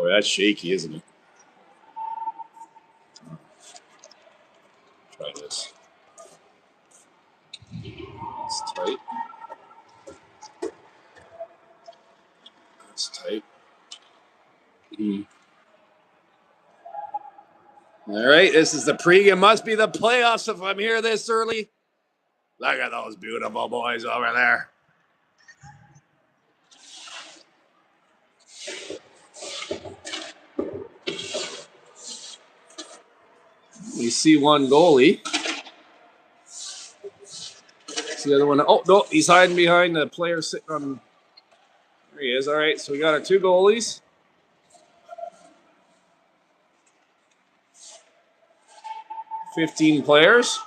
Oh, that's shaky, isn't it? Try this. It's tight. It's tight. All right, this is the pregame. Must be the playoffs if I'm here this early. Look at those beautiful boys over there. We see one goalie. See the other one. Oh, no, he's hiding behind the player sitting on. There he is. All right, so we got our two goalies. $15 players.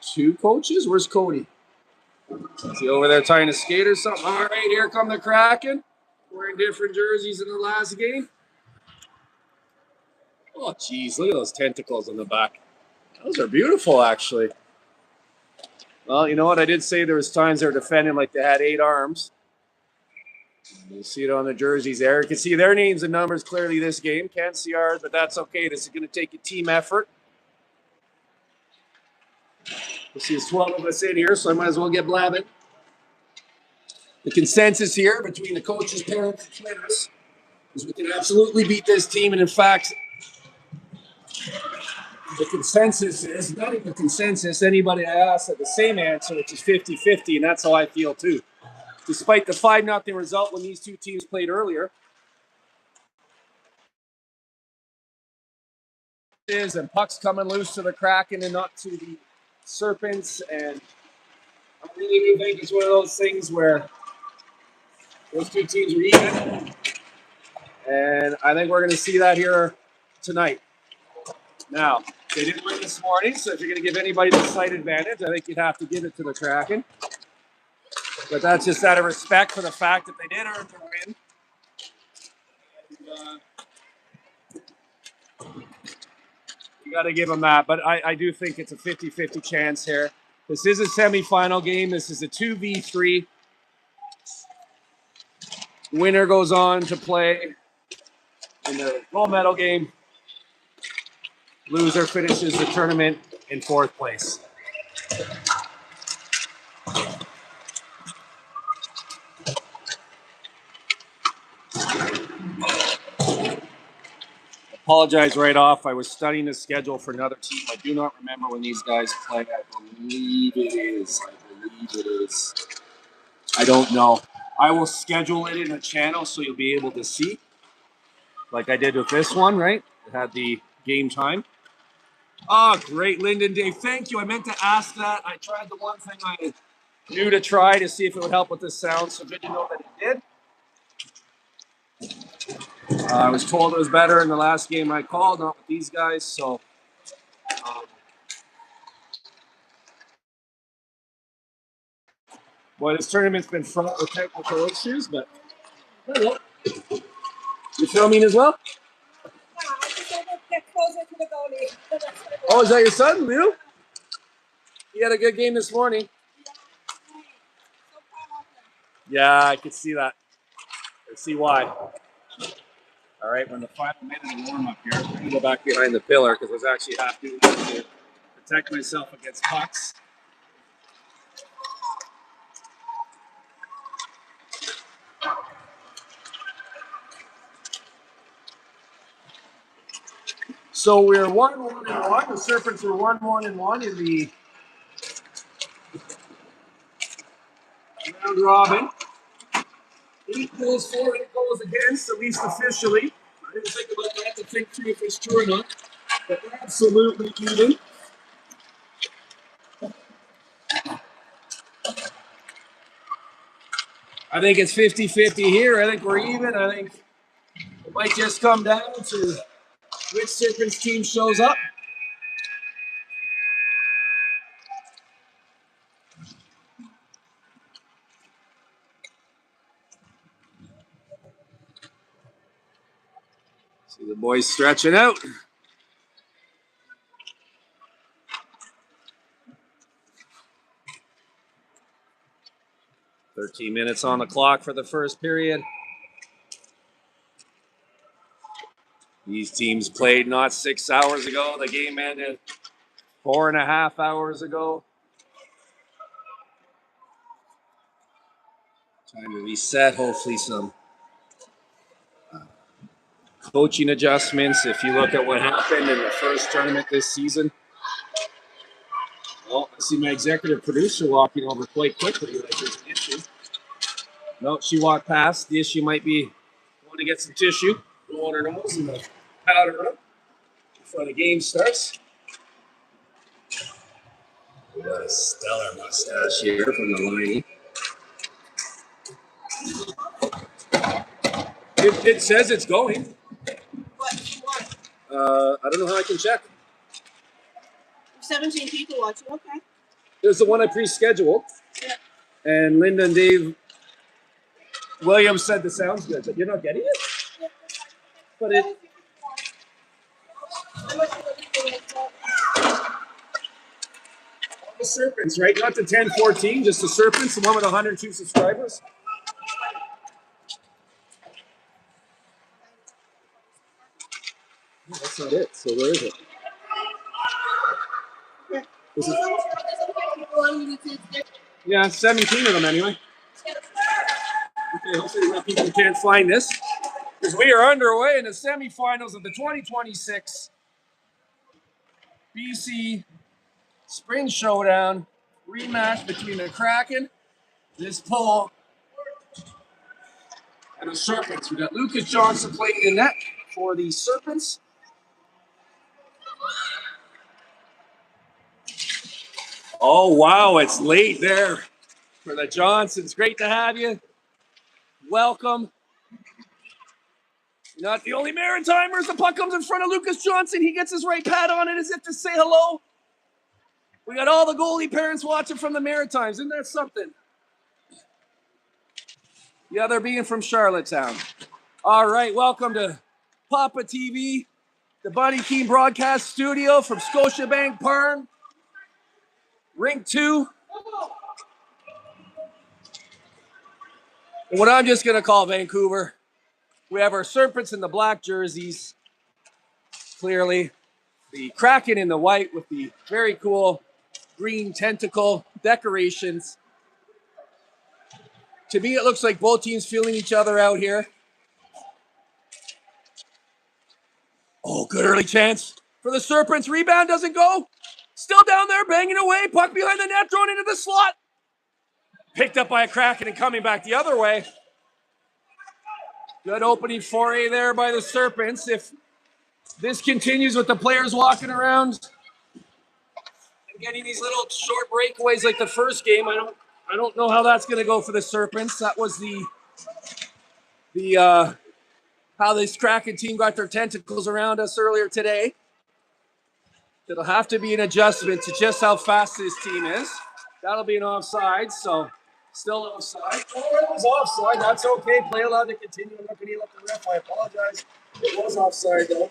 Two coaches. Where's Cody? Is he over there tying a skate or something? All right, here come the Kraken. Wearing different jerseys in the last game. Oh, geez, look at those tentacles on the back. Those are beautiful, actually. Well, you know what? I did say there was times they were defending like they had 8 arms. You see it on the jerseys there. You can see their names and numbers clearly this game. Can't see ours, but that's okay. This is going to take a team effort. You see there's 12 of us in here, so I might as well get blabbing. The consensus here between the coaches, parents, and players is we can absolutely beat this team. And in fact, the consensus is, not even consensus, anybody I asked had the same answer, which is 50-50, and that's how I feel too. Despite the 5-0 result when these two teams played earlier. And pucks coming loose to the Kraken and not to the Serpents. And I really do think it's one of those things where those two teams are even. And I think we're going to see that here tonight. Now, they didn't win this morning, so if you're going to give anybody the slight advantage, I think you'd have to give it to the Kraken. But that's just out of respect for the fact that they did earn the win. And, you got to give them that. But I do think it's a 50-50 chance here. This is a semifinal game. This is a 2v3. Winner goes on to play in the gold medal game. Loser finishes the tournament in 4th place. Apologize right off. I was studying the schedule for another team. I do not remember when these guys play. I believe it is. I don't know. I will schedule it in a channel so you'll be able to see. Like I did with this one, right? It had the game time. Oh, great, Lyndon Dave. Thank you. I meant to ask that. I tried the one thing I knew to try to see if it would help with the sound. So good to know that it did. I was told it was better in the last game I called, not with these guys. So, boy, this tournament's been fraught with technical issues, but hello. You filming as well? Yeah, I just want to get closer to the goalie. Oh, is that your son, Lou? He had a good game this morning. Yeah, I could see that. I see why. All right, we're in the final minute of warm-up here. I'm going to go back behind the pillar because I was actually half doing that to protect myself against pucks. So we're 1-1-1. The Serpents were 1-1-1 in the round robin. 8 goals for, 8 goals against, at least officially. I didn't think about that to think through if it's true or not. But absolutely even. I think it's 50-50 here. I think we're even. I think it might just come down to which Serpents team shows up. See the boys stretching out. 13 minutes on the clock for the first period. These teams played not 6 hours ago. The game ended 4.5 hours ago. Time to reset. Hopefully some coaching adjustments. If you look at what happened in the first tournament this season. Well, I see my executive producer walking over quite quickly. Like there's an issue. No, she walked past. The issue might be going to get some tissue, blow on her nose, and the powder room before the game starts. We got a stellar mustache here from the liney. It says it's going. What? I don't know how I can check. 17 people watching. Okay. There's the one I pre-scheduled. Yeah. And Linda and Dave Williams said the sound's good. But you're not getting it? Yeah. But it... The Serpents, right? Not the 1014, just the Serpents, the one with 102 subscribers. No, that's not it. So where is it? Is it? Yeah, 17 of them anyway. Okay, hopefully my people can't find this. Because we are underway in the semifinals of the 2026 BC Spring Showdown rematch between the Kraken, this poll, and the Serpents. We got Lucas Johnson playing in net for the Serpents. Oh, wow, it's late there for the Johnsons. Great to have you. Welcome. You're not the only Maritimers. The puck comes in front of Lucas Johnson. He gets his right pad on it as if to say hello. We got all the goalie parents watching from the Maritimes. Isn't that something? Yeah, they're being from Charlottetown. All right, welcome to Papa TV, the Bunny Team broadcast studio from Scotiabank Park. Rink 2. And what I'm just going to call Vancouver. We have our Serpents in the black jerseys, clearly. The Kraken in the white with the very cool green tentacle decorations. To me, it looks like both teams feeling each other out here. Oh, good early chance for the Serpents. Rebound doesn't go. Still down there, banging away. Puck behind the net, thrown into the slot. Picked up by a Kraken and coming back the other way. Good opening foray there by the Serpents. If this continues with the players walking around and getting these little short breakaways like the first game, I don't know how that's going to go for the Serpents. That was the how this Kraken team got their tentacles around us earlier today. It'll have to be an adjustment to just how fast this team is. That'll be an offside, so still offside. Oh, it was offside. That's okay. Play allowed to continue. I'm not going to yell at the ref. I apologize. It was offside, though.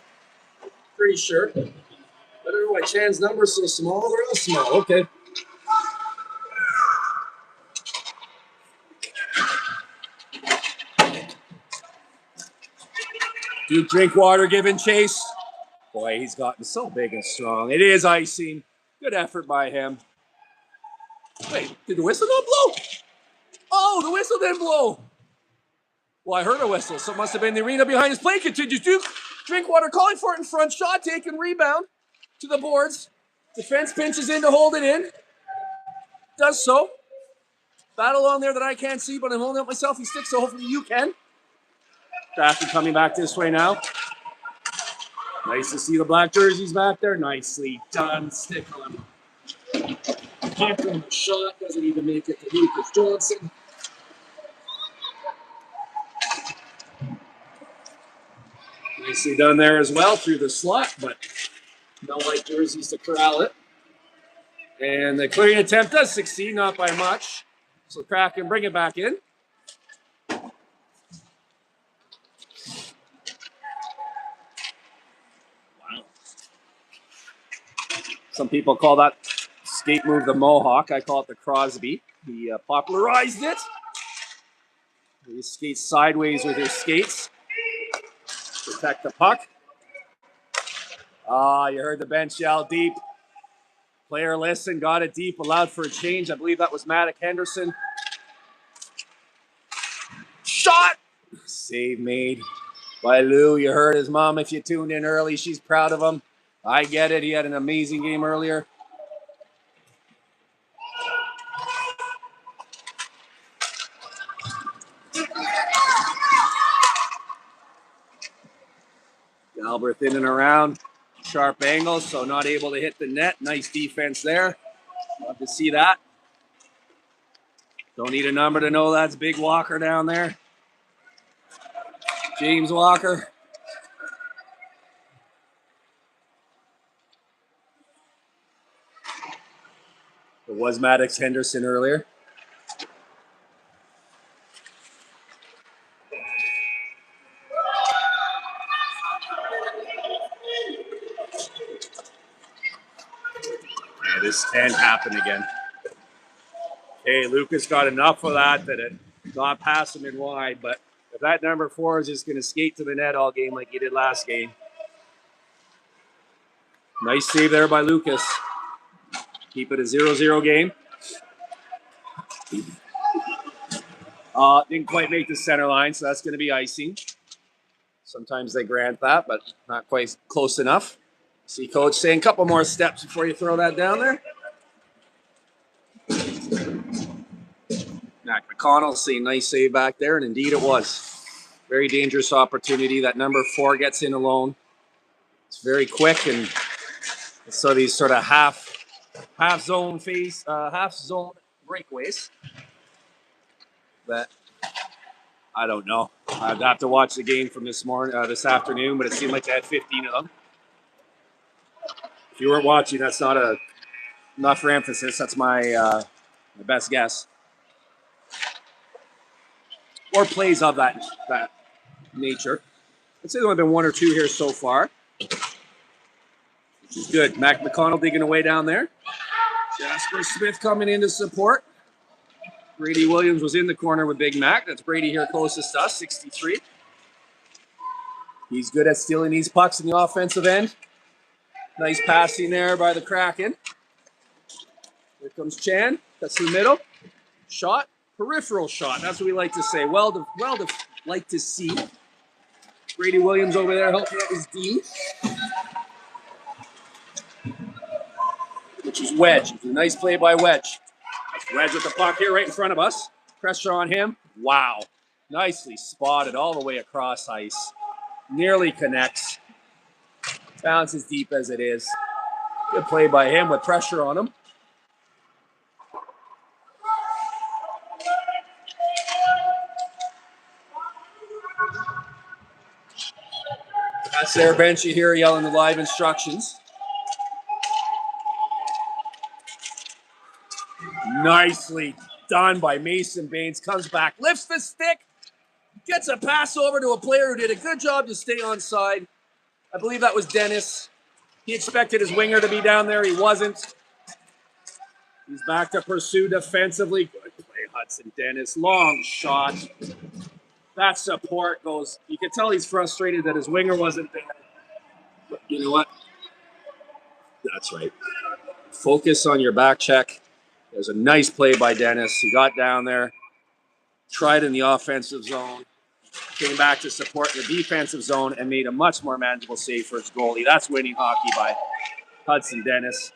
Pretty sure. I don't know why Chan's number's so small. Where else small? Okay. Duke Drinkwater giving chase. Boy, he's gotten so big and strong. It is icing. Good effort by him. Wait, did the whistle not blow? Oh, the whistle didn't blow. Well, I heard a whistle, so it must have been the arena behind his play. Continues Duke. Drinkwater calling for it in front. Shot taken, rebound to the boards. Defense pinches in to hold it in. Does so. Battle on there that I can't see, but I'm holding up my selfie stick, so hopefully you can. Kraken coming back this way now. Nice to see the black jerseys back there. Nicely done. Stick on. Puck on the shot. Doesn't even make it to Lucas Johnson. Nicely done there as well through the slot, but no white jerseys to corral it. And the clearing attempt does succeed, not by much. So Kraken bring it back in. Wow. Some people call that skate move the Mohawk. I call it the Crosby. He popularized it. You skate sideways with your skates. Protect the puck. Ah, you heard the bench yell deep. Player listened, got it deep, allowed for a change. I believe that was Maddox Henderson. Shot! Save made by Lou. You heard his mom if you tuned in early. She's proud of him. I get it. He had an amazing game earlier. Galbraith in and around. Sharp angle, so not able to hit the net. Nice defense there. Love to see that. Don't need a number to know that's Big Walker down there. James Walker. It was Maddox Henderson earlier. Yeah, this can't happen again. Hey, Lucas got enough of that it got past him in wide, but if that number 4 is just going to skate to the net all game like he did last game. Nice save there by Lucas. Keep it a 0-0 game. Didn't quite make the center line, so that's going to be icing. Sometimes they grant that, but not quite close enough. See coach saying a couple more steps before you throw that down there. Mac McConnell saying nice save back there, and indeed it was. Very dangerous opportunity. That number 4 gets in alone. It's very quick, and so these sort of half zone breakaways. That I don't know. I'd have to watch the game from this afternoon, but it seemed like they had 15 of them. If you weren't watching, that's not for emphasis. That's my best guess. Or plays of that nature. I'd say there have been 1 or 2 here so far, which is good. Mac McConnell digging away down there. Jasper Smith coming in to support. Brady Williams was in the corner with Big Mac. That's Brady here closest to us, 63. He's good at stealing these pucks in the offensive end. Nice passing there by the Kraken. Here comes Chan. That's the middle. Shot. Peripheral shot. That's what we like to say. Well to like to see. Brady Williams over there helping out his D. Which is Wedge. It's a nice play by Wedge. That's Wedge with the puck here right in front of us. Pressure on him. Wow. Nicely spotted all the way across ice. Nearly connects. Bounces deep as it is. Good play by him with pressure on him. That's their bench. You hear yelling the live instructions. Nicely done by Mason Baines. Comes back, lifts the stick, gets a pass over to a player who did a good job to stay on side. I believe that was Dennis. He expected his winger to be down there. He wasn't. He's back to pursue defensively. Good play, Hudson Dennis. Long shot. That support goes. You can tell he's frustrated that his winger wasn't there. But you know what? That's right. Focus on your back check. There's a nice play by Dennis. He got down there, tried in the offensive zone, came back to support the defensive zone, and made a much more manageable save for his goalie. That's winning hockey by Hudson Dennis.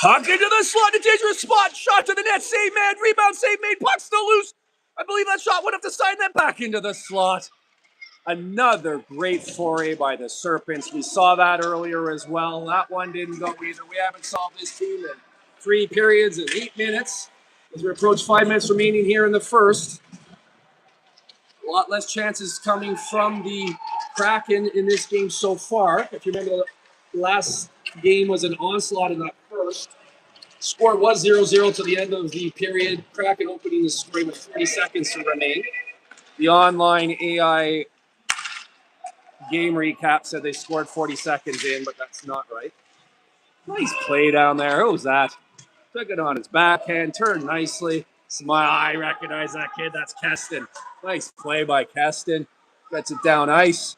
Puck into the slot, a dangerous spot, shot to the net, save man, rebound, save made, puck still loose. I believe that shot went up the side, then back into the slot. Another great foray by the Serpents. We saw that earlier as well. That one didn't go either. We haven't solved this team in 3 periods and 8 minutes. As we approach 5 minutes remaining here in the first. A lot less chances coming from the Kraken in this game so far. If you remember, the last game was an onslaught in that first. Score was 0-0 to the end of the period. Kraken opening the scoring with 40 seconds to remain. The online AI game recap said they scored 40 seconds in, but that's not right. Nice play down there. Who was that? Took it on his backhand, turned nicely. Smile. I recognize that kid. That's Keston. Nice play by Keston. Gets it down ice.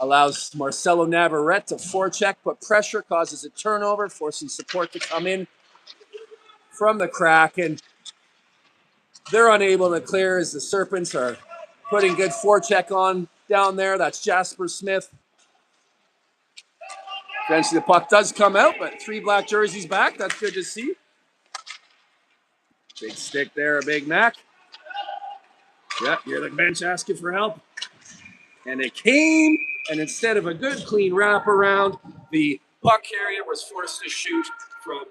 Allows Marcelo Navarrete to forecheck, put pressure, causes a turnover, forcing support to come in from the Kraken. They're unable to clear as the Serpents are putting good forecheck on down there. That's Jasper Smith. Eventually the puck does come out, but 3 black jerseys back. That's good to see. Big stick there, a Big Mac. Yeah, you're the bench asking for help. And it came, and instead of a good clean wraparound, the puck carrier was forced to shoot from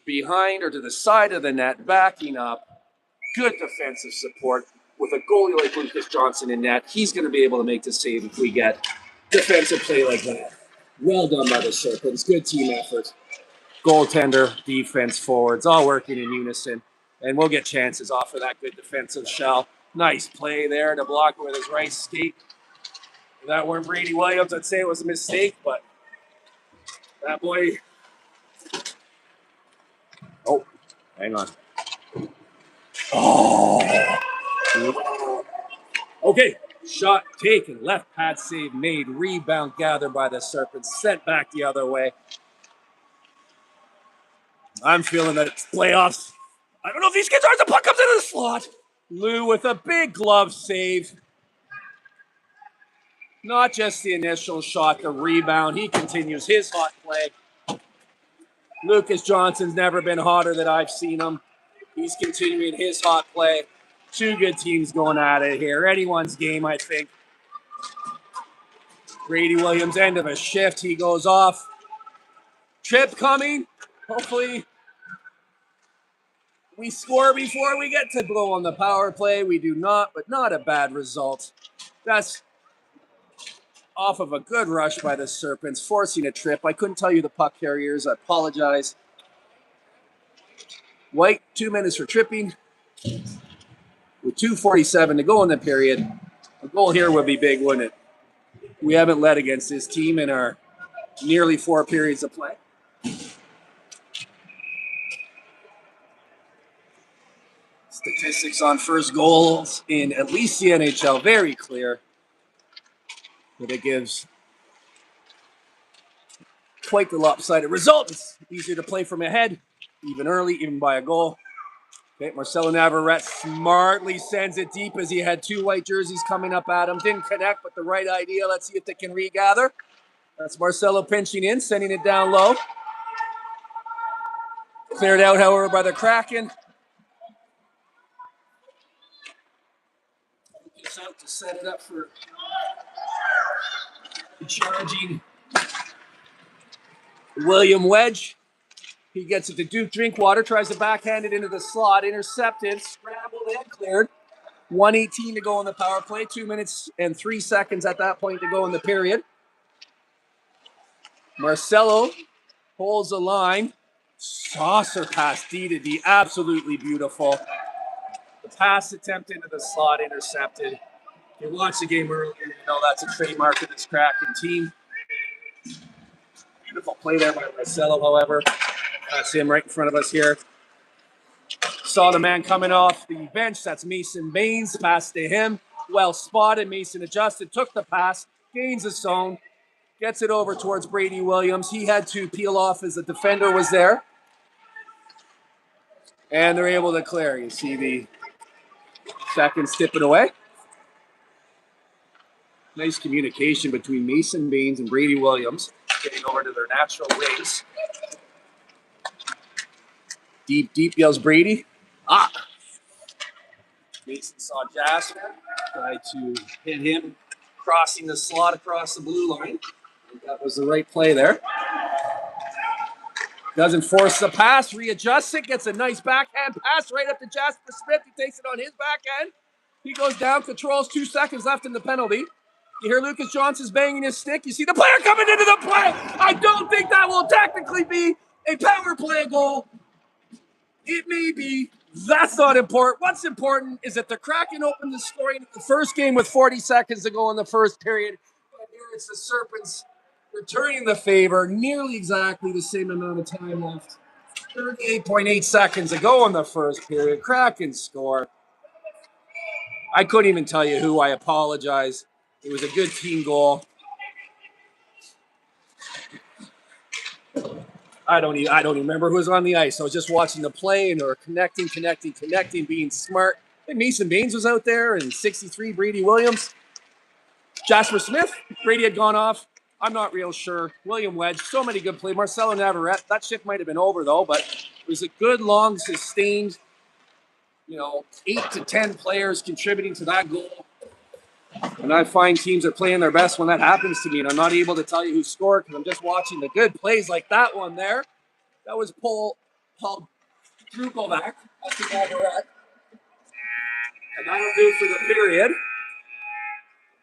behind or to the side of the net, backing up. Good defensive support with a goalie like Lucas Johnson in net. He's going to be able to make the save if we get defensive play like that. Well done by the Serpents. Good team effort. Goaltender, defense, forwards, all working in unison. And we'll get chances off of that good defensive shell. Nice play there to block it with his right skate. If that weren't Brady Williams, I'd say it was a mistake, but that boy... Oh, hang on. Oh! Okay, shot taken, left pad save made, rebound gathered by the Serpents, sent back the other way. I'm feeling that it's playoffs. I don't know if these kids are. The puck comes into the slot. Lou with a big glove save. Not just the initial shot, the rebound. He continues his hot play. Lucas Johnson's never been hotter than I've seen him. He's continuing his hot play. 2 good teams going at it here. Anyone's game, I think. Brady Williams, end of a shift. He goes off. Trip coming. Hopefully we score before we get to blow on the power play. We do not, but not a bad result. That's off of a good rush by the Serpents, forcing a trip. I couldn't tell you the puck carriers. I apologize. White, 2 minutes for tripping. With 2:47 to go in the period. A goal here would be big, wouldn't it? We haven't led against this team in our nearly 4 periods of play. Statistics on first goals in at least the NHL, very clear. But it gives quite the lopsided result. It's easier to play from ahead, even early, even by a goal. Okay, Marcelo Navarrete smartly sends it deep as he had 2 white jerseys coming up at him. Didn't connect, but the right idea. Let's see if they can regather. That's Marcelo pinching in, sending it down low. Cleared out, however, by the Kraken. Gets out to set it up for charging William Wedge. He gets it to Duke Drinkwater, tries to backhand it into the slot, intercepted, scrambled and cleared. 1:18 to go on the power play, 2 minutes and 3 seconds at that point to go in the period. Marcelo holds the line. Saucer pass D to D, absolutely beautiful. The pass attempt into the slot, intercepted. If you watched the game earlier, you know that's a trademark of this Kraken team. Beautiful play there by Marcelo, however. That's him right in front of us here. Saw the man coming off the bench. That's Mason Baines. Pass to him. Well spotted. Mason adjusted, took the pass, gains a zone, gets it over towards Brady Williams. He had to peel off as the defender was there. And they're able to clear. You see the seconds tipping away. Nice communication between Mason Baines and Brady Williams, getting over to their natural wings. Deep, deep, yells Brady. Ah! Mason saw Jasper, tried to hit him, crossing the slot across the blue line. I think that was the right play there. Doesn't force the pass, readjusts it, gets a nice backhand pass right up to Jasper Smith. He takes it on his backhand. He goes down, controls, 2 seconds left in the penalty. You hear Lucas Johnson's banging his stick. You see the player coming into the play. I don't think that will technically be a power play goal. It may be. That's not important. What's important is that the Kraken opened the scoring in the first game with 40 seconds to go in the first period. But here it's the Serpents returning the favor, nearly exactly the same amount of time left. 38.8 seconds to go in the first period. Kraken score. I couldn't even tell you who. I apologize. It was a good team goal. I don't even remember who was on the ice. I was just watching the play and or connecting, being smart. I think Mason Baines was out there and 63, Brady Williams. Jasper Smith, Brady had gone off. I'm not real sure. William Wedge, so many good plays. Marcelo Navarrete, that shift might have been over though, but it was a good, long, sustained, 8 to 10 players contributing to that goal. And I find teams are playing their best when that happens to me, and I'm not able to tell you who scored because I'm just watching the good plays like that one there. That was Paul Drukovac. That's the Navarrete. And that'll do for the period.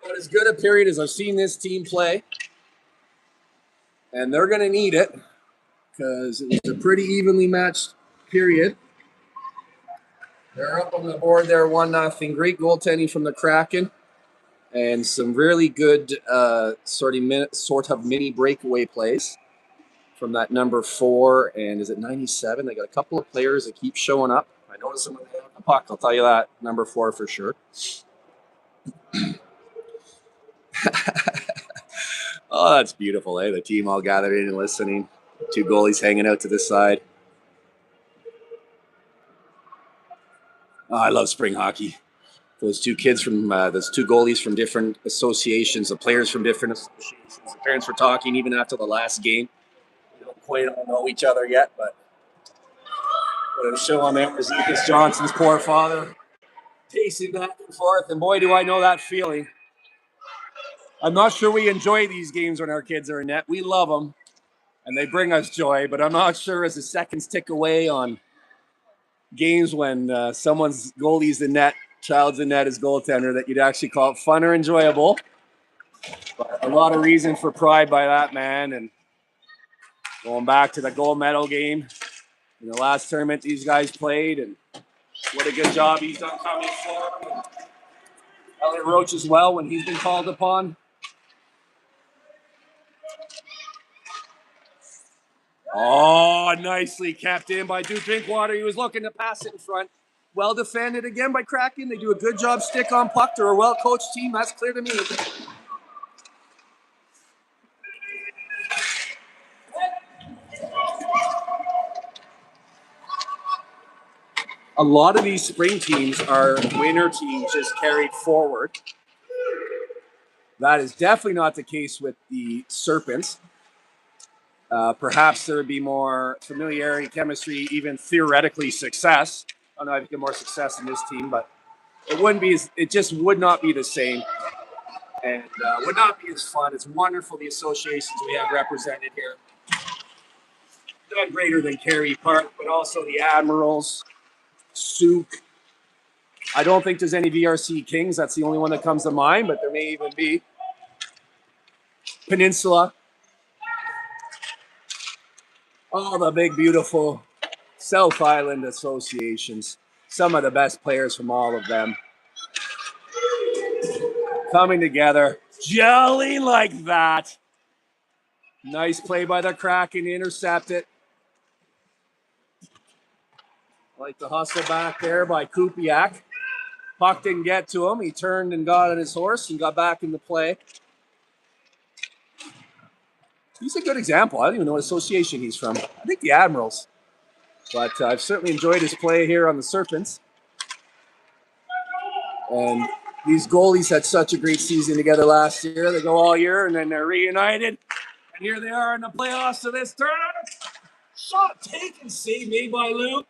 But as good a period as I've seen this team play. And they're going to need it because it was a pretty evenly matched period. They're up on the board there, 1-0. Great goaltending from the Kraken. And some really good sort of mini breakaway plays from that number 4. And is it 97? They got a couple of players that keep showing up. I noticed them when they have the puck. I'll tell you that. Number 4 for sure. Oh, that's beautiful, eh? The team all gathered in and listening. 2 goalies hanging out to the side. Oh, I love spring hockey. Those 2 kids from those 2 goalies from different associations, the players from different associations. The parents were talking even after the last game. We don't quite all know each other yet, but what a show on there was Lucas Johnson's poor father pacing back and forth, and boy, do I know that feeling. I'm not sure we enjoy these games when our kids are in net. We love them, and they bring us joy, but I'm not sure as the seconds tick away on games when someone's goalie's in net, child's in net as goaltender, that you'd actually call it fun or enjoyable. But a lot of reason for pride by that man, and going back to the gold medal game in the last tournament these guys played, and what a good job he's done coming forward. Elliot Roach as well when he's been called upon. Oh, nicely kept in by Duke Drinkwater. He was looking to pass it in front. Well defended again by Kraken. They do a good job stick on puck. They're a well-coached team. That's clear to me. A lot of these spring teams are winter teams just carried forward. That is definitely not the case with the Serpents. Perhaps there would be more familiarity, chemistry, even theoretically success. I don't know if you get more success in this team, but it wouldn't be. It just would not be the same, and would not be as fun. It's wonderful the associations we have represented here. None greater than Carey Park, but also the Admirals, Souk. I don't think there's any VRC Kings. That's the only one that comes to mind, but there may even be. Peninsula. All the big, beautiful South Island associations. Some of the best players from all of them. Coming together, gelling like that. Nice play by the Kraken, intercept it. Like the hustle back there by Kupiak. Puck didn't get to him. He turned and got on his horse and got back into play. He's a good example. I don't even know what association he's from. I think the Admirals. But I've certainly enjoyed his play here on the Serpents. And these goalies had such a great season together last year. They go all year, and then they're reunited. And here they are in the playoffs of this tournament. Shot taken, save made by Lou.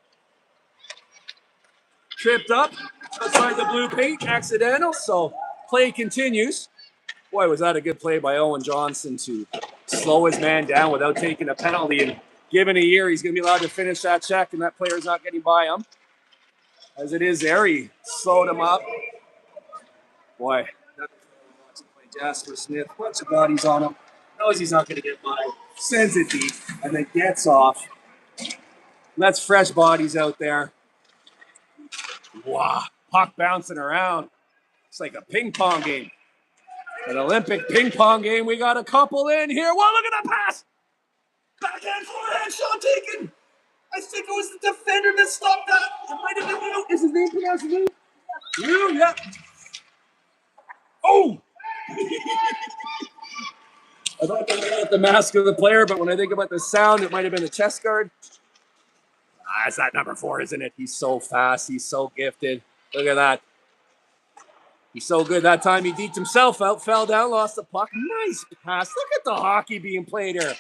Tripped up outside the blue paint, accidental. So play continues. Boy, was that a good play by Owen Johnson to slow his man down without taking a penalty. And given a year, he's going to be allowed to finish that check, and that player's not getting by him. As it is there, he slowed him up. Boy, Jasper Smith, bunch of bodies on him. Knows he's not going to get by. Sends it deep, and then gets off. That's fresh bodies out there. Wow, puck bouncing around. It's like a ping pong game. An Olympic ping pong game. We got a couple in here. Wow, look at that pass! Backhand, forehand, shot taken. I think it was the defender that stopped that. It might have been you. Is his name pronounced Lou? Lou, yeah. Oh! I thought they were the mask of the player, but when I think about the sound, it might have been the chest guard. It's that number 4, isn't it? He's so fast. He's so gifted. Look at that. He's so good. That time he deked himself out, fell down, lost the puck. Nice pass. Look at the hockey being played here.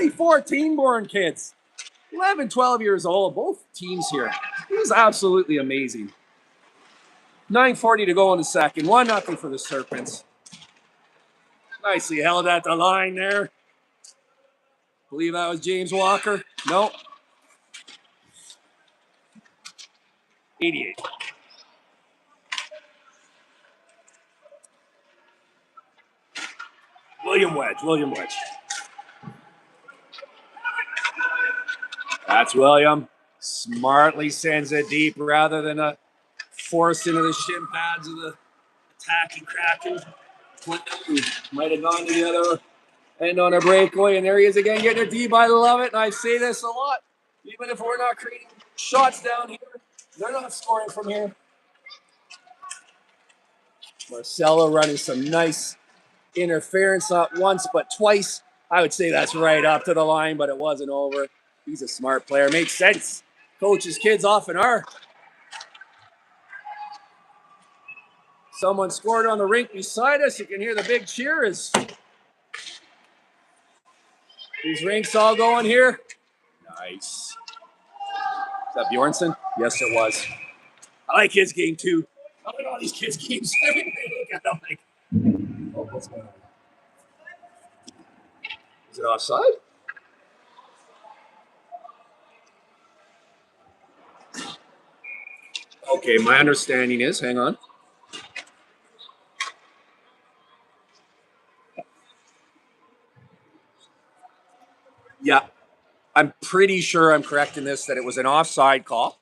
2014-born kids. 11, 12 years old. Both teams here. It was absolutely amazing. 9:40 to go in the second. 1-0 for the Serpents. Nicely held at the line there. Believe that was James Walker. No. 88. William Wedge. That's William. Smartly sends it deep rather than a force into the shin pads of the attacking Kraken. Might have gone to the other end on a breakaway, and there he is again getting it deep. I love it, and I say this a lot. Even if we're not creating shots down here, they're not scoring from here. Marcelo running some nice interference, not once but twice. I would say that's right up to the line, but it wasn't over. He's a smart player. Makes sense. Coaches' kids often are. Someone scored on the rink beside us. You can hear the big cheer. Is these rinks all going here? Nice. Is that Bjornsson? Yes, it was. I like his game too. I like all these kids' games. Every day I look at them like, oh, what's going on? Is it offside? Okay, my understanding is, hang on. Yeah, I'm pretty sure I'm correct in this, that it was an offside call.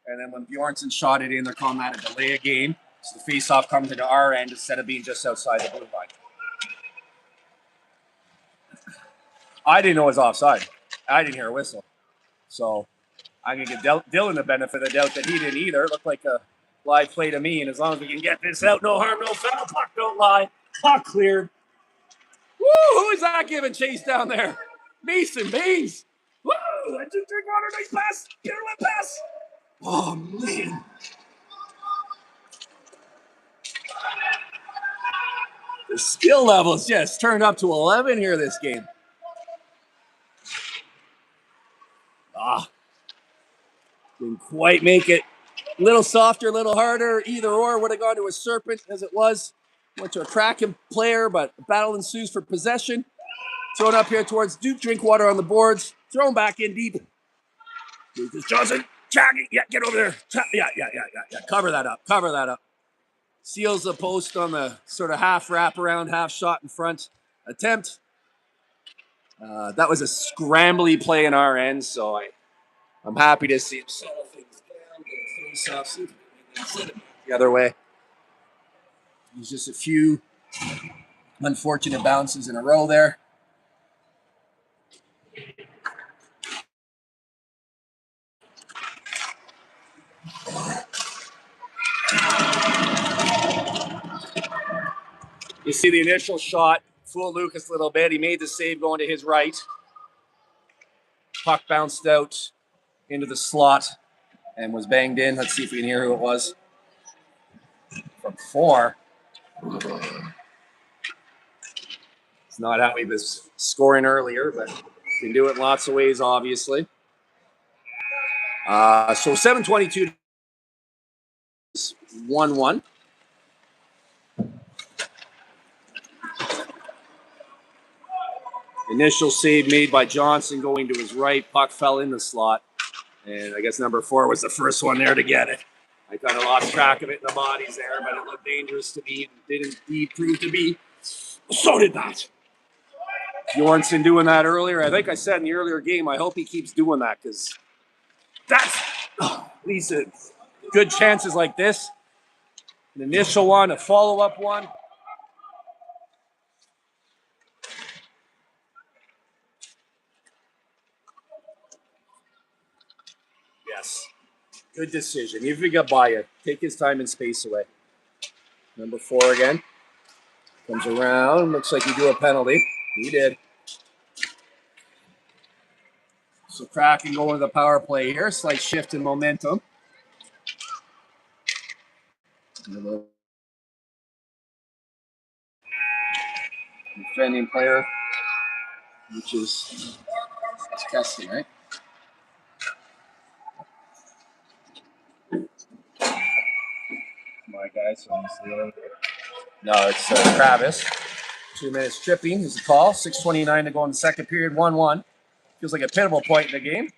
And then when Bjornsson shot it in, they're calling that a delay of game. So the face-off comes into our end instead of being just outside the blue line. I didn't know it was offside. I didn't hear a whistle. So I'm going to give Dylan the benefit of the doubt that he didn't either. It looked like a live play to me. And as long as we can get this out, no harm, no foul. Puck don't lie. Puck cleared. Woo! Who is that giving chase down there? Mason Baines. Woo! I just drink water. Nice pass. Get her left pass. Oh, man. The skill levels just turned up to 11 here this game. Didn't quite make it. A little softer, a little harder. Either or would have gone to a Serpent as it was. Went to a Kraken player, but a battle ensues for possession. Thrown up here towards Duke. Drinkwater on the boards. Thrown back in deep. Lucas Johnson. Jackie. Yeah, get over there. Yeah. Cover that up. Seals the post on the sort of half wraparound, half shot in front attempt. That was a scrambly play in our end, so I'm happy to see him settle things down, get a face off, see if we can set it the other way. There's just a few unfortunate bounces in a row there. You see the initial shot, fooled Lucas a little bit. He made the save going to his right. Puck bounced out into the slot and was banged in. Let's see if we can hear who it was. From 4. It's not how he was scoring earlier, but can do it in lots of ways, obviously. So 7:22 is 1-1. Initial save made by Johnson going to his right. Puck fell in the slot. And I guess number 4 was the first one there to get it. I kind of lost track of it in the bodies there, but it looked dangerous to me. It did indeed prove to be. So did that. Bjornsson doing that earlier. I think I said in the earlier game, I hope he keeps doing that because That's at least good chances like this. An initial one, a follow-up one. Yes. Good decision. Even if he got by you, take his time and space away. Number 4 again. Comes around. Looks like he drew a penalty. He did. So Kraken going to the power play here. Slight shift in momentum. Defending player, which is Keston, right? My guy, so no, it's Travis. 2 minutes tripping is the call. 6:29 to go in the second period. 1-1. Feels like a pivotal point in the game.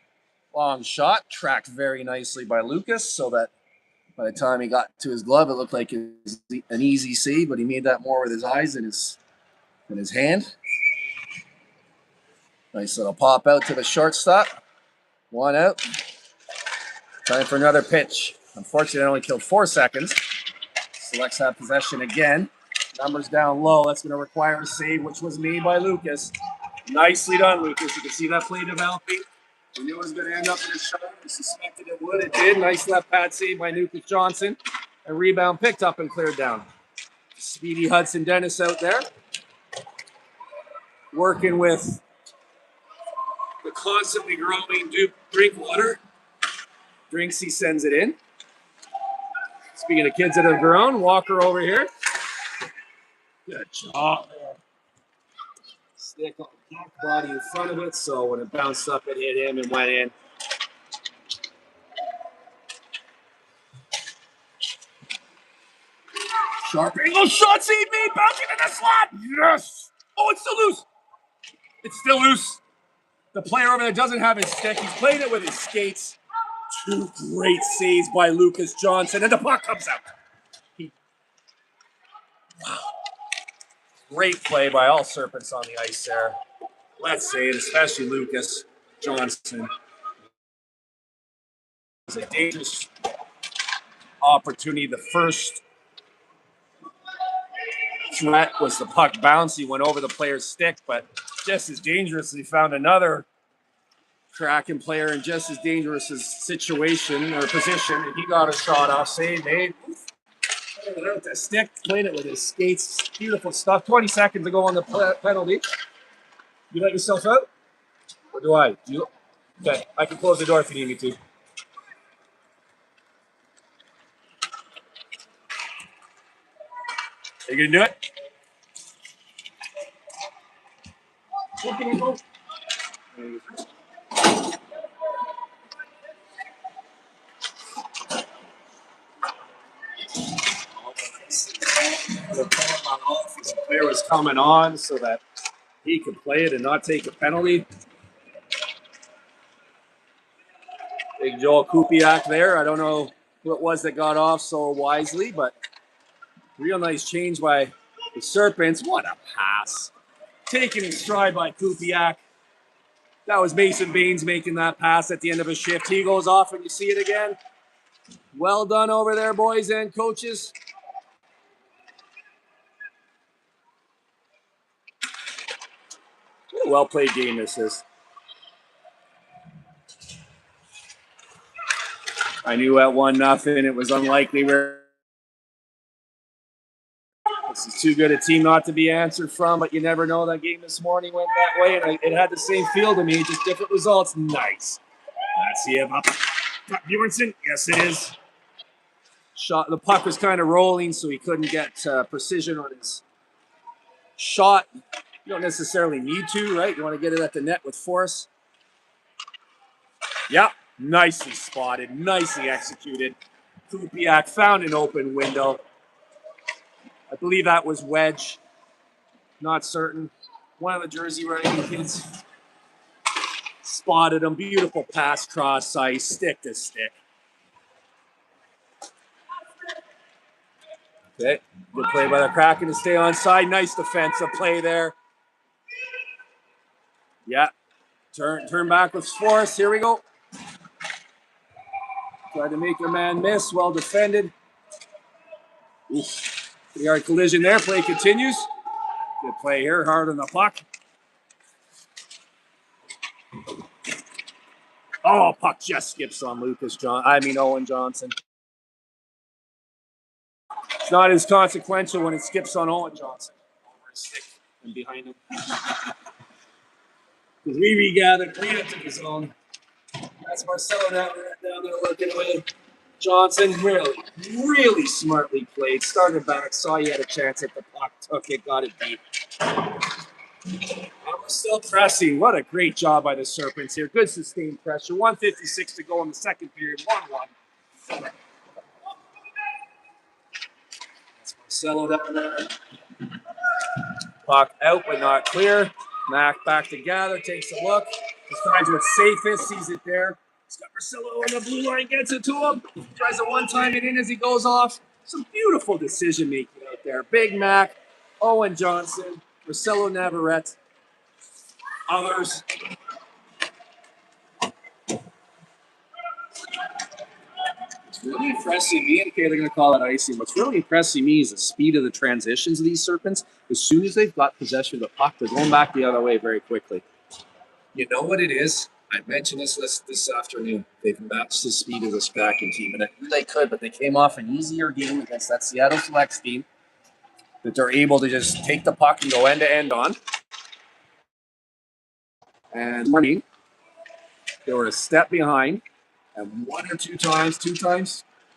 Long shot, tracked very nicely by Lucas, so that by the time he got to his glove, it looked like it was an easy save, but he made that more with his eyes than his hand. Nice little pop out to the shortstop. 1 out. Time for another pitch. Unfortunately, it only killed 4 seconds. Selects that possession again. Numbers down low. That's going to require a save, which was made by Lucas. Nicely done, Lucas. You can see that play developing. We knew it was going to end up in a shot. We suspected it would. It did. Nice left pad save by Lucas Johnson. A rebound picked up and cleared down. Speedy Hudson Dennis out there. Working with the constantly growing Drinkwater. Drinks, he sends it in. Speaking of kids that have grown, Walker over here. Good job. Stick on the body in front of it, so when it bounced up, it hit him and went in. Sharp angle shot, save made, bouncing in the slot. Yes. Oh, it's still loose. It's still loose. The player over there doesn't have his stick. He's playing it with his skates. 2 great saves by Lucas Johnson, and the puck comes out. Wow. Great play by all Serpents on the ice there. Let's say it, especially Lucas Johnson. It was a dangerous opportunity. The first threat was the puck bounce. He went over the player's stick, but just as dangerously found another Kraken player in just as dangerous a situation or position, and he got a shot off, save made. The stick, playing it with his skates. Beautiful stuff. 20 seconds to go on the penalty. You let yourself out? Or do I? Okay, I can close the door if you need me to. Are you going to do it? What can you go? The player was coming on so that he could play it and not take a penalty. Big Joel Kupiak there. I don't know who it was that got off so wisely, but real nice change by the Serpents. What a pass. Taken in stride by Kupiak. That was Mason Baines making that pass at the end of a shift. He goes off and you see it again. Well done over there, boys and coaches. What a well-played game this is. I knew at 1-0 it was unlikely. This is too good a team not to be answered from, but you never know. That game this morning went that way, and it had the same feel to me, just different results. Nice. Let's see him up. Bjornsson. Yes, it is. Shot. The puck was kind of rolling, so he couldn't get precision on his shot. You don't necessarily need to, right? You want to get it at the net with force. Yep. Nicely spotted. Nicely executed. Kupiak found an open window. I believe that was Wedge. Not certain. One of the jersey wearing kids spotted him. Beautiful pass, cross ice, stick to stick. Okay, good play by the Kraken to stay on side. Nice defensive play there. Yeah, turn back with force. Here we go. Tried to make a man miss. Well defended. Oof. Pretty hard collision there. Play continues. Good play here. Hard on the puck. Oh, puck just skips on Owen Johnson. It's not as consequential when it skips on Owen Johnson. Over his stick and behind him. Because we regathered, clean up to the zone. That's Marcelo down there working away. Johnson really smartly played. Started back, saw he had a chance at the puck, took it, got it deep. We're still pressing. What a great job by the Serpents here. Good sustained pressure. 1:56 to go in the second period. 1-1. That's Marcelo down there. Puck out, but not clear. Mac back together, takes a look. Decides what's safest, sees it there. He's got Marcelo on the blue line, gets it to him. Tries to one-time it in as he goes off. Some beautiful decision-making out there. Big Mac, Owen Johnson, Marcelo Navarrete, others. What's really impressing me, and okay, they're going to call it icing. What's really impressing me is the speed of the transitions of these Serpents. As soon as they've got possession of the puck, they're going back the other way very quickly. You know what it is? I mentioned this afternoon. They've matched the speed of this Kraken team, and I knew they could, but they came off an easier game against that Seattle Selects team that they're able to just take the puck and go end-to-end on. And morning, they were a step behind, and two times,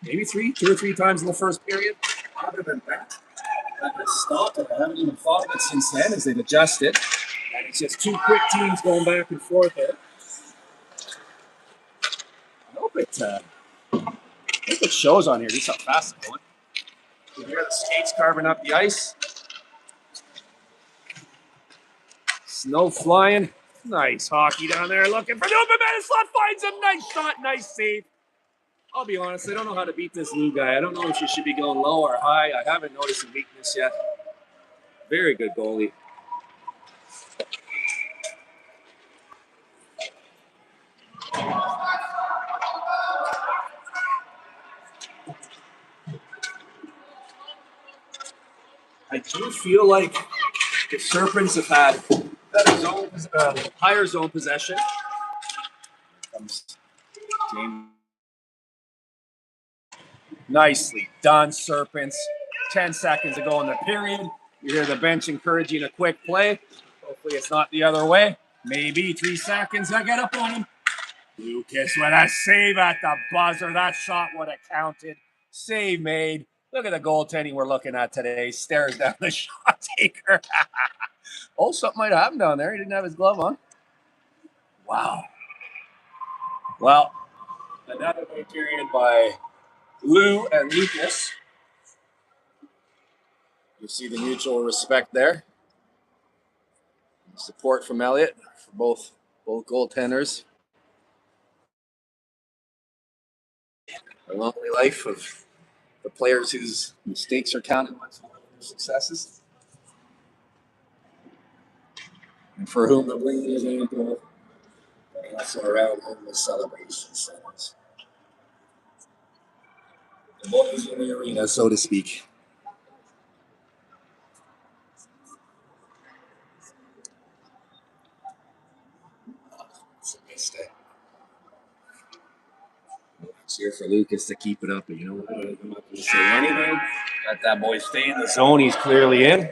maybe two or three times in the first period. Other than that, they stopped, and I haven't even thought of it since then as they've adjusted. And it's just two quick teams going back and forth there. I hope it shows on here just how fast it's going. You hear the skates carving up the ice. Snow flying. Nice hockey down there. Looking for the open man. Slot finds him. Nice shot. Nice save. I'll be honest. I don't know how to beat this new guy. I don't know if you should be going low or high. I haven't noticed a weakness yet. Very good goalie. I do feel like the Serpents have had higher zone possession. Nicely done, Serpents. 10 seconds to go in the period. You hear the bench encouraging a quick play. Hopefully it's not the other way. Maybe 3 seconds. I get up on him. Lucas with a save at the buzzer. That shot would have counted. Save made. Look at the goaltending we're looking at today. Stares down the shot taker. Oh, something might have happened down there. He didn't have his glove on. Wow. Well, another big period by Lou and Lucas. You see the mutual respect there. Support from Elliott for both goaltenders. A lonely life of the players whose mistakes are counted much more than their successes. And for whom the bling is ample, but also around whom the celebration centers. The boys in the arena, so to speak. It's a mistake. It's here for Lucas to keep it up, but you know what? I'm not going to say anything. Let that boy stay in the zone. He's clearly in.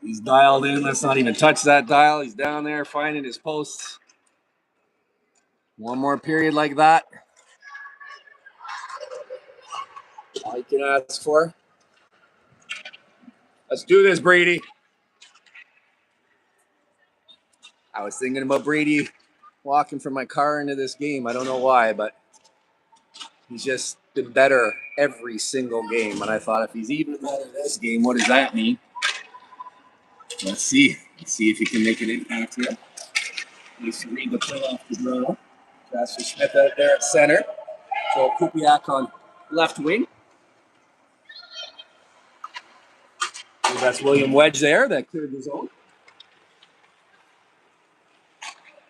He's dialed in. Let's not even touch that dial. He's down there finding his posts. One more period like that. All you can ask for. Let's do this, Brady. I was thinking about Brady walking from my car into this game. I don't know why, but he's just been better every single game. And I thought, if he's even better this game, what does that mean? Let's see. Let's see if he can make an impact here. Needs to read the play off the draw. Jasper Smith out there at center. So Kupiak on left wing. So that's William Wedge there that cleared the zone.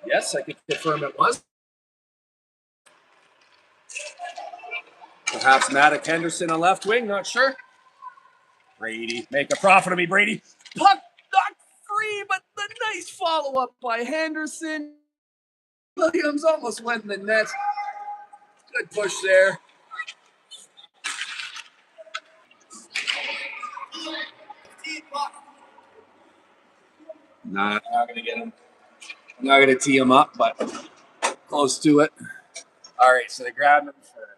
Yes, I can confirm it was. Perhaps Maddox Henderson on left wing, not sure. Brady, make a profit of me, Brady. Puck not free, but the nice follow-up by Henderson. Williams almost went in the net. Good push there. Nah, I'm not gonna get him. I'm not gonna tee him up, but close to it. All right, so they grabbed him for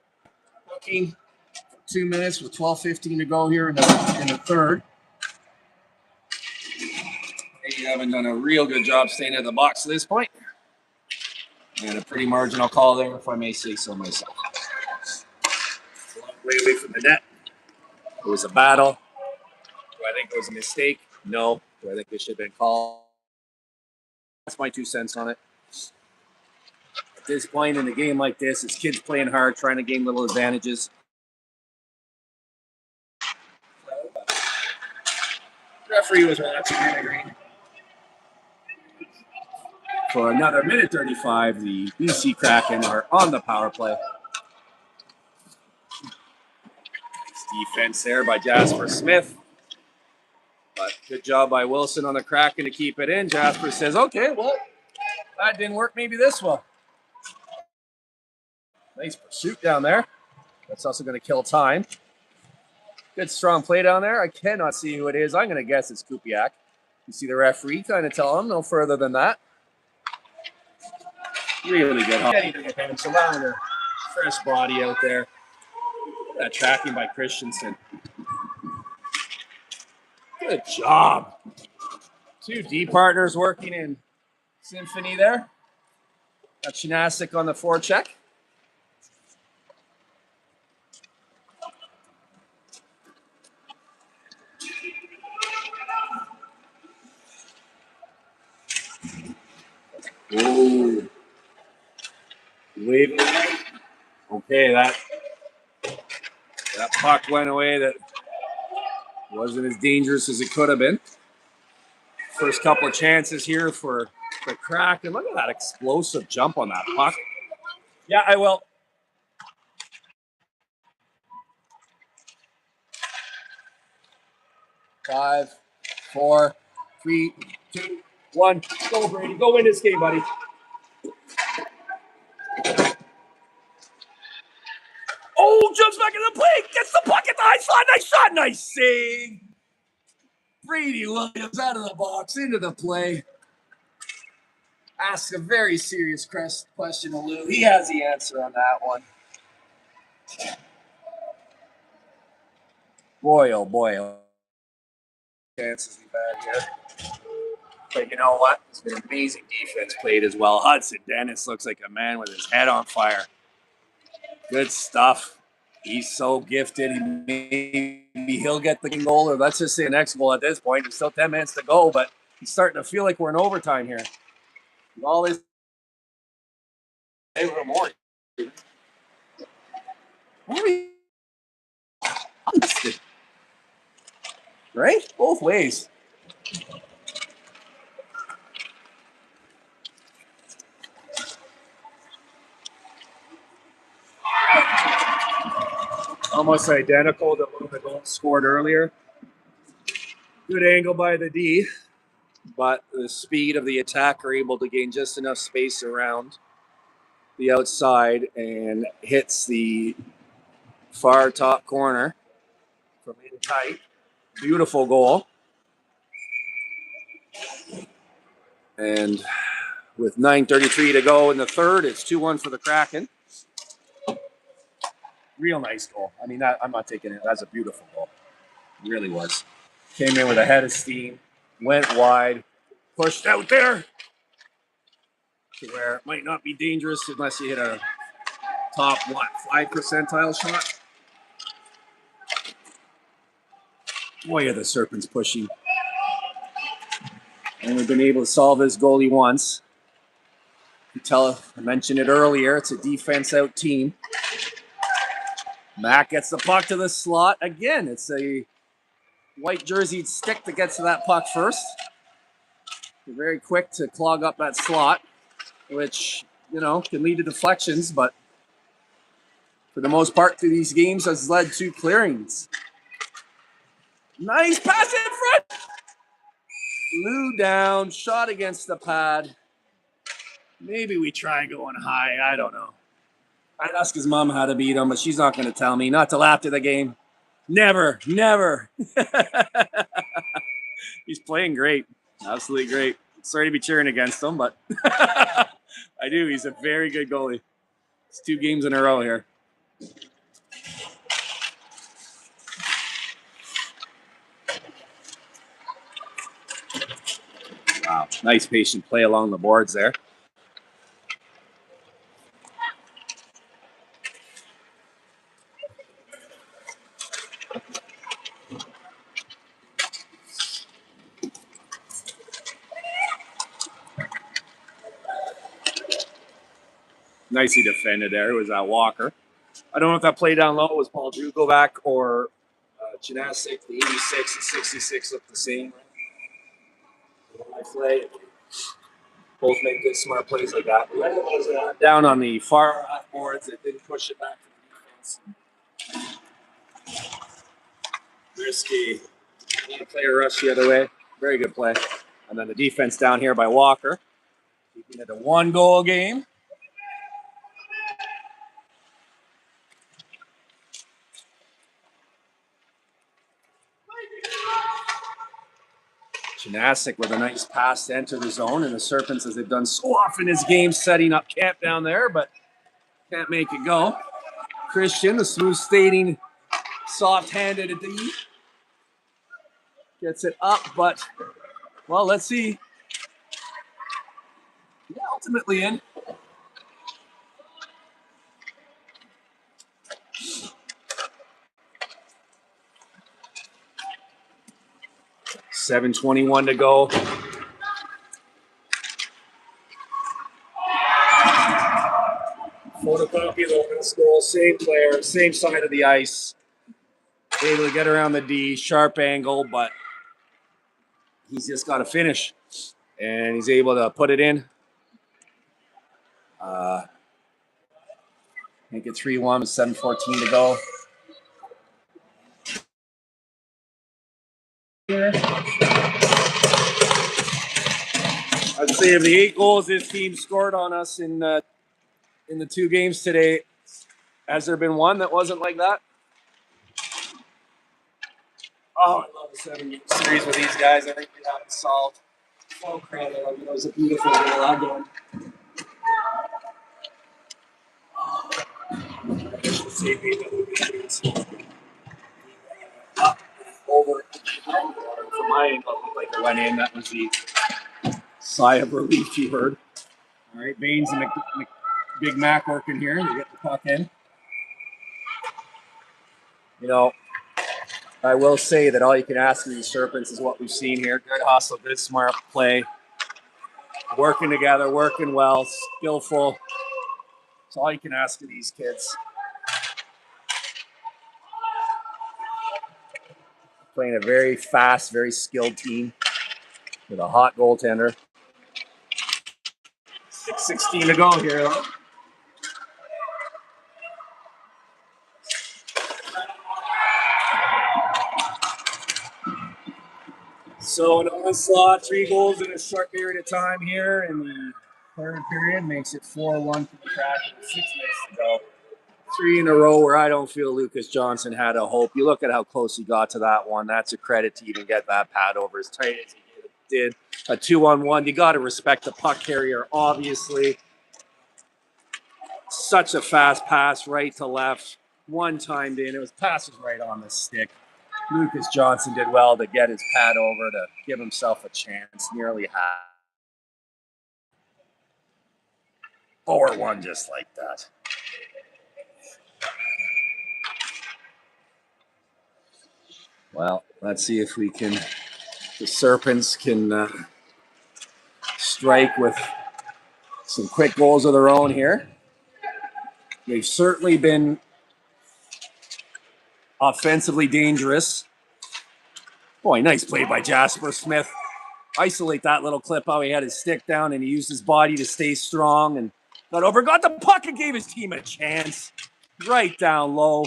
hooking. 2 minutes with 12:15 to go here in the third. They haven't done a real good job staying at the box to this point. And a pretty marginal call there, if I may say so myself. Way away from the net. It was a battle. Do I think it was a mistake? No. Do I think this should have been called? That's my 2 cents on it. At this point in a game like this, it's kids playing hard, trying to gain little advantages. The referee was relaxing, I agree. For another minute 35, the BC Kraken are on the power play. Nice defense there by Jasper Smith. But good job by Wilson on the Kraken to keep it in. Jasper says, okay, well, that didn't work. Maybe this will. Nice pursuit down there. That's also going to kill time. Good strong play down there. I cannot see who it is. I'm going to guess it's Kupiak. You see the referee kind of tell him no further than that. Really good. Bench allowing a fresh body out there. That tracking by Christensen. Good job. 2 D partners working in symphony there. Got Chinasic on the forecheck. Ooh. Wait. Okay, that puck went away. That wasn't as dangerous as it could have been. First couple of chances here for the Kraken. Look at that explosive jump on that puck. Yeah, I will. Five, 4, 3, 2, 1. Go, Brady. Go win this game, buddy. Oh, jumps back into the play. Gets the puck at the high slot. Nice shot. Nice save. Brady Williams out of the box, into the play. Ask a very serious question to Lou. He has the answer on that one. Boy, oh boy. Chances we've had here. But you know what? It's been amazing defense played as well. Hudson Dennis looks like a man with his head on fire. Good stuff. He's so gifted. Maybe he'll get the goal, or let's just say the next goal at this point. There's still 10 minutes to go, but he's starting to feel like we're in overtime here. With all this. Hey, we're more. Right? Both ways. Almost identical to one of the goals scored earlier. Good angle by the D, but the speed of the attacker able to gain just enough space around the outside and hits the far top corner from in tight. Beautiful goal. And with 9:33 to go in the third, it's 2-1 for the Kraken. Real nice goal. I mean, I'm not taking it. That's a beautiful goal. It really was. Came in with a head of steam, went wide, pushed out there to where it might not be dangerous unless you hit a top, 5 percentile shot. Boy, are the Serpents pushing. And we've been able to solve this goalie once. I mentioned it earlier. It's a defense out team. Mac gets the puck to the slot. Again, it's a white jerseyed stick that gets to that puck first. They're very quick to clog up that slot, which, can lead to deflections, but for the most part through these games has led to clearings. Nice pass in front. Lou down, shot against the pad. Maybe we try going high. I don't know. I'd ask his mom how to beat him, but she's not going to tell me. Not till after the game. Never. He's playing great. Absolutely great. Sorry to be cheering against him, but I do. He's a very good goalie. It's 2 games in a row here. Wow. Nice patient play along the boards there. Nicely defended there. It was Walker. I don't know if that play down low was Paul Jugovac or Gymnastic. The 86 and 66 look the same. I play. Both make good, smart plays like that. When it was down on the far half boards, it didn't push it back to the defense. Risky. Player rush the other way. Very good play. And then the defense down here by Walker. Keeping it a 1-goal game. Gymnastic with a nice pass to enter the zone, and the Serpents, as they've done so often in this game, setting up camp down there, but can't make it go. Christian, the smooth skating, soft-handed D, gets it up, but, well, let's see. Yeah, ultimately in. $7:21 to go. Photocopy the last goal, same player, same side of the ice. Able to get around the D, sharp angle, but he's just got to finish. And he's able to put it in. Make it 3-1 with 7:14 to go. I'd say of the 8 goals this team scored on us in the 2 games today, has there been one that wasn't like that? Oh, I love the 7-game series with these guys. I think we have it solved. Full credit. I mean, it was a beautiful goal. I'm going. Over. From my angle, it looked like it went in. That was the sigh of relief you heard. All right, Baines and Big Mac working here. They get the puck in. You know, I will say that all you can ask of these Serpents is what we've seen here. Good hustle, good smart play. Working together, working well, skillful. That's all you can ask of these kids. Playing a very fast, very skilled team with a hot goaltender. 6:16 to go here, though. So an onslaught, 3 goals in a short period of time here in the third period makes it 4-1 for the Kraken with 6 minutes to go. 3 in a row where I don't feel Lucas Johnson had a hope. You look at how close he got to that one. That's a credit to even get that pad over as tight as he did. A 2-on-1. You got to respect the puck carrier, obviously. Such a fast pass right to left. One timed in. It was passes right on the stick. Lucas Johnson did well to get his pad over to give himself a chance. Nearly half. 4-1 just like that. Well, let's see if the Serpents can strike with some quick goals of their own here. They've certainly been offensively dangerous. Boy, nice play by Jasper Smith. Isolate that little clip, how he had his stick down and he used his body to stay strong and got the puck and gave his team a chance. right down low.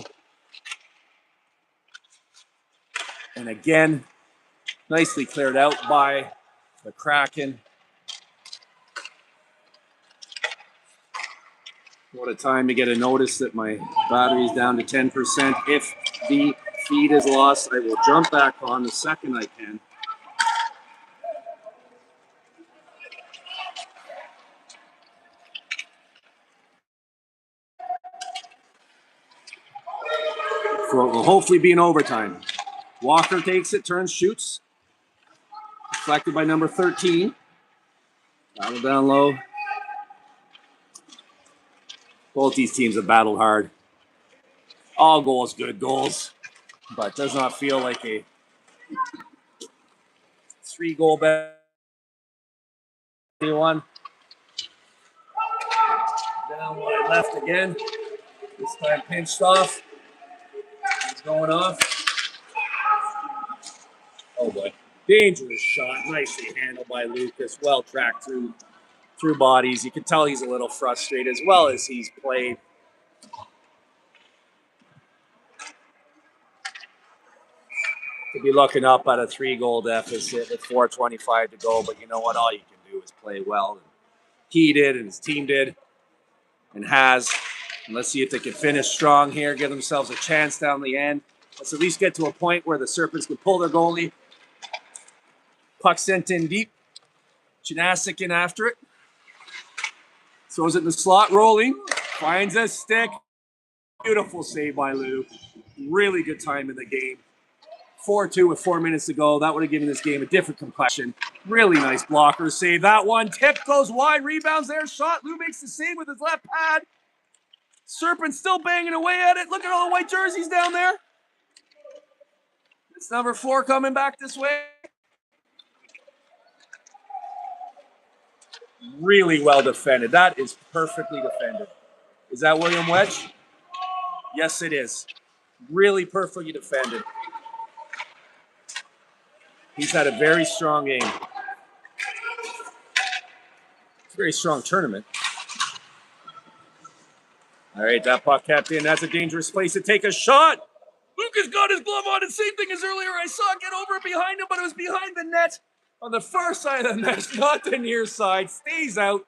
And again, nicely cleared out by the Kraken. What a time to get a notice that my battery is down to 10%. If the feed is lost, I will jump back on the second I can. For what will hopefully be an overtime. Walker takes it, turns, shoots. Deflected by number 13. Battle down low. Both these teams have battled hard. All goals, good goals. But does not feel like a 3-goal bet. One. Down wide left again. This time pinched off. It's going off. Oh boy. Dangerous shot. Nicely handled by Lucas. Well tracked through bodies. You can tell he's a little frustrated as well as he's played. To be looking up at a 3-goal deficit with 4:25 to go, but you know what? All you can do is play well. And he did, and his team did, and has. And let's see if they can finish strong here, give themselves a chance down the end. Let's at least get to a point where the Serpents can pull their goalie. Puck sent in deep. Gymnastic in after it. Throws it in the slot, rolling. Finds a stick. Beautiful save by Lou. Really good time in the game. 4-2 with 4 minutes to go. That would have given this game a different complexion. Really nice blocker save. That one. Tip goes wide. Rebounds there. Shot. Lou makes the save with his left pad. Serpent still banging away at it. Look at all the white jerseys down there. It's number 4 coming back this way. Really well defended. That is perfectly defended. Is that William Wedge? Yes, it is. Really perfectly defended. He's had a very strong game. It's a very strong tournament. All right, that puck kept in. That's a dangerous place to take a shot. Lucas got his glove on. And same thing as earlier. I saw it get over behind him, but it was behind the net on the far side of the net, not the near side. Stays out.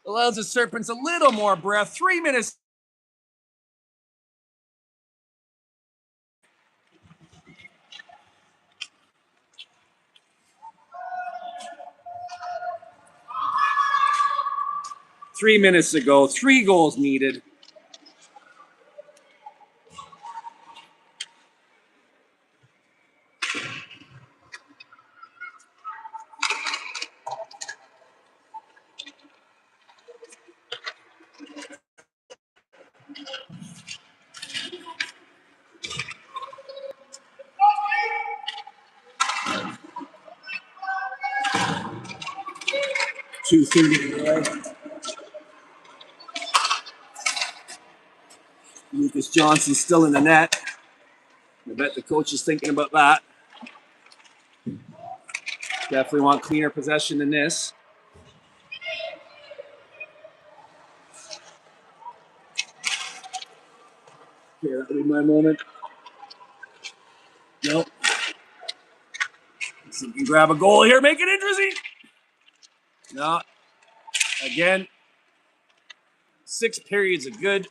Allows the Serpents a little more breath. 3 minutes. Three minutes to go. 3 goals needed. $2:30 Lucas Johnson's still in the net. I bet the coach is thinking about that. Definitely want cleaner possession than this. Okay, that'll be my moment. Nope. See if we can grab a goal here, make it interesting. No. Again, 6 periods of good,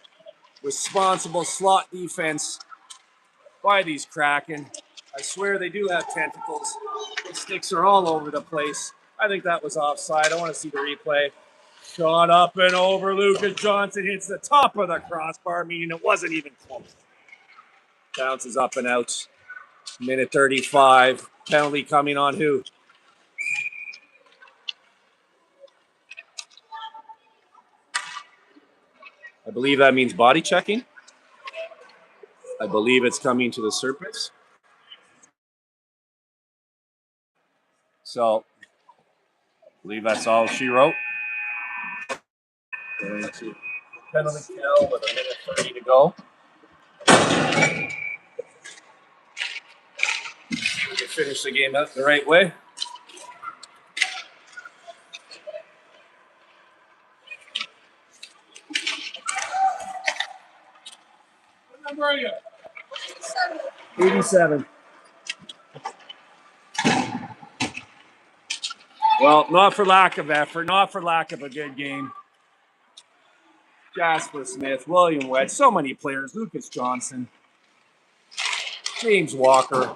responsible slot defense by these Kraken. I swear they do have tentacles. The sticks are all over the place. I think that was offside. I want to see the replay. Shot up and over. Lucas Johnson hits the top of the crossbar, meaning it wasn't even close. Bounces up and out. Minute 35. Penalty coming on who? I believe that means body checking. I believe it's coming to the Serpents. So, I believe that's all she wrote. Going to penalty kill with a minute 30 to go. We can finish the game up the right way. are you? 87. Well, not for lack of effort, not for lack of a good game. Jasper Smith, William Wedge, so many players. Lucas Johnson, James Walker.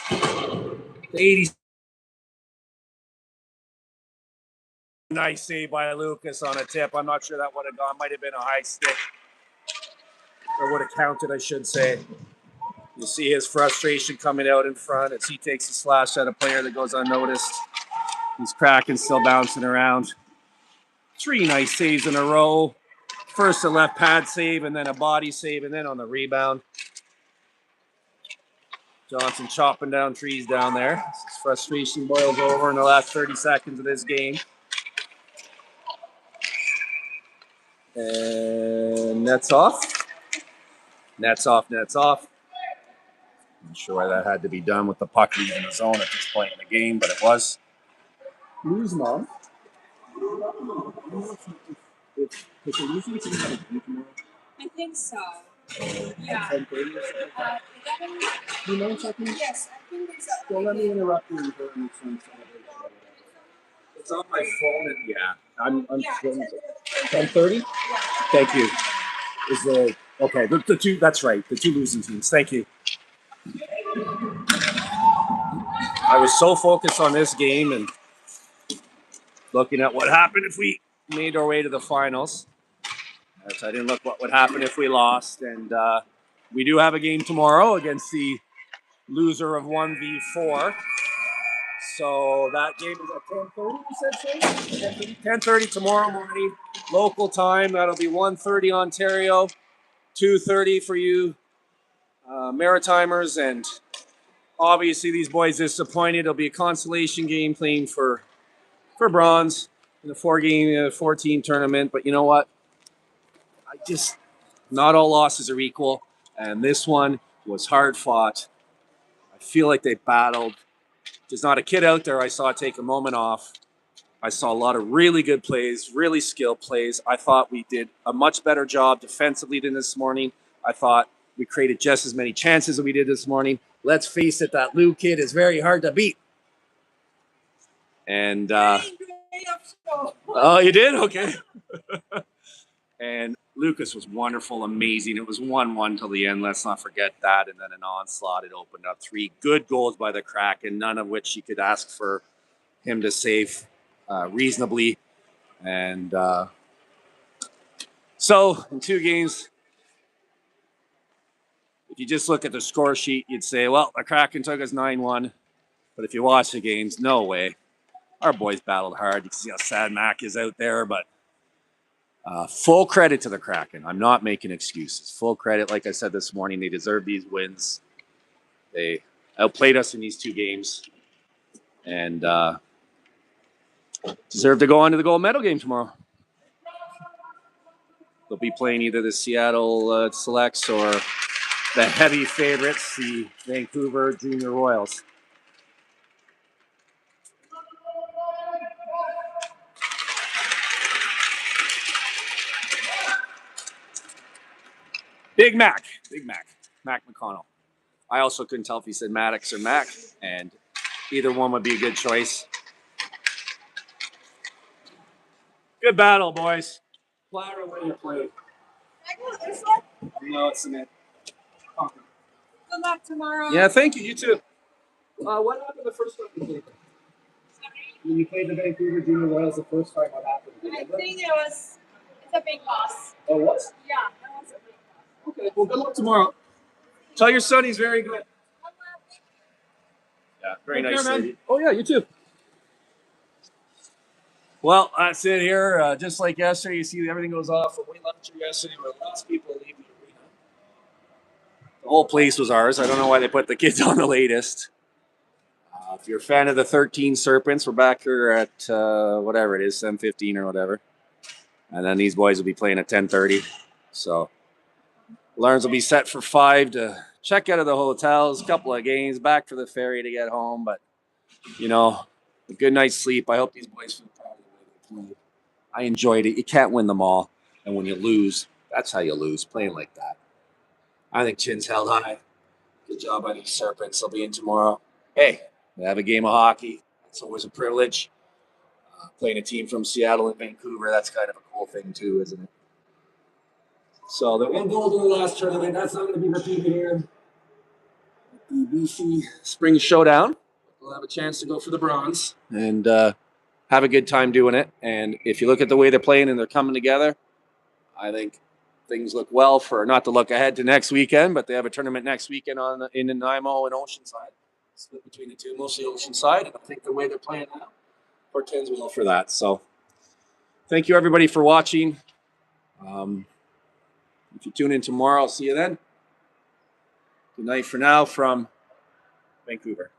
The 80. Nice save by Lucas on a tip. I'm not sure that would have gone. Might have been a high stick. Or would have counted, I should say. You see his frustration coming out in front as he takes a slash at a player that goes unnoticed. He's Kraken still bouncing around. 3 nice saves in a row. First a left pad save and then a body save and then on the rebound. Johnson chopping down trees down there. His frustration boils over in the last 30 seconds of this game. And nets off. Nets off, nets off. I'm sure why that had to be done with the puck leaving the zone at this point in the game, but it was. Lose mom. I think so. Yeah. 10:30 or something? You know something? Yes, I think it's Don't let me interrupt you. It's on my phone. And, yeah, I'm 10:30. Thank you. Is the okay? The two. That's right. The 2 losing teams. Thank you. I was so focused on this game and looking at what happened if we made our way to the finals. So I didn't look what would happen if we lost. And we do have a game tomorrow against the loser of 1v4. So that game is at 10:30, you said, so? 10:30 tomorrow morning, local time. That'll be 1:30 Ontario, 2:30 for you Maritimers. And obviously these boys disappointed. It'll be a consolation game playing for bronze in a 4-team tournament. But you know what? Not all losses are equal. And this one was hard fought. I feel like they battled. There's not a kid out there I saw take a moment off. I saw a lot of really good plays, really skilled plays. I thought we did a much better job defensively than this morning. I thought we created just as many chances as we did this morning. Let's face it, that Lou kid is very hard to beat. And oh, you did? Okay. And Lucas was wonderful, amazing. It was 1-1 till the end. Let's not forget that. And then an onslaught. It opened up 3 good goals by the Kraken, none of which you could ask for him to save reasonably. And so in 2 games, if you just look at the score sheet, you'd say, well, the Kraken took us 9-1. But if you watch the games, no way. Our boys battled hard. You can see how sad Mac is out there, but full credit to the Kraken. I'm not making excuses. Full credit. Like I said this morning, they deserve these wins. They outplayed us in these 2 games and deserve to go on to the gold medal game tomorrow. They'll be playing either the Seattle Selects or the heavy favorites, the Vancouver Junior Royals. Big Mac McConnell. I also couldn't tell if he said Maddox or Mac, and either one would be a good choice. Good battle, boys. Flower away your plate. I go this one. No, it's Smith. Good luck tomorrow. Yeah, thank you. You too. What happened the first time you played? When you played the Vancouver Junior Royals the first time, what happened? I think it's a big loss. Oh, it was? Yeah, that was a big loss. Okay, well, good luck tomorrow. Tell your son he's very good. Yeah, very nice lady. Oh, yeah, you too. Well, that's it here. Just like yesterday, you see everything goes off. When we left here yesterday, we were the last people leaving the arena. The whole place was ours. I don't know why they put the kids on the latest. If you're a fan of the 13 Serpents, we're back here at whatever it is, 7:15 or whatever. And then these boys will be playing at 10:30. So Lawrence will be set for 5 to check out of the hotels, a couple of games, back for the ferry to get home. But, you know, a good night's sleep. I hope these boys feel proud of the way they played. I enjoyed it. You can't win them all. And when you lose, that's how you lose, playing like that. I think chin's held high. Good job by these Serpents. They'll be in tomorrow. Hey, they have a game of hockey. It's always a privilege. Playing a team from Seattle and Vancouver, that's kind of a cool thing too, isn't it? So they won gold in the last tournament. That's not going to be repeated here. The BC Spring Showdown. We'll have a chance to go for the bronze and have a good time doing it. And if you look at the way they're playing and they're coming together, I think things look well for, not to look ahead to next weekend, but they have a tournament next weekend in Nanaimo and Oceanside. Split between the two, mostly Oceanside. And I think the way they're playing now portends well for that. So thank you, everybody, for watching. If you tune in tomorrow, I'll see you then. Good night for now from Vancouver.